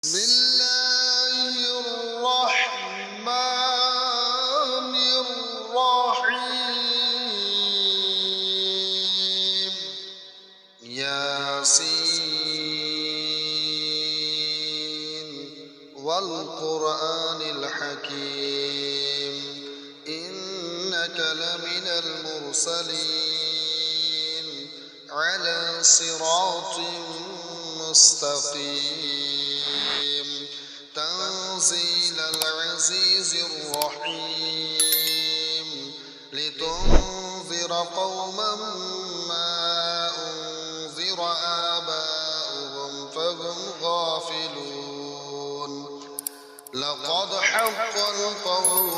بسم الله الرحمن الرحيم ياسين والقرآن الحكيم إنك لمن المرسلين على صراط مستقيم تنزيل العزيز الرحيم لتنذر قوما ما أنذر آباؤهم فهم غافلون لقد حق القول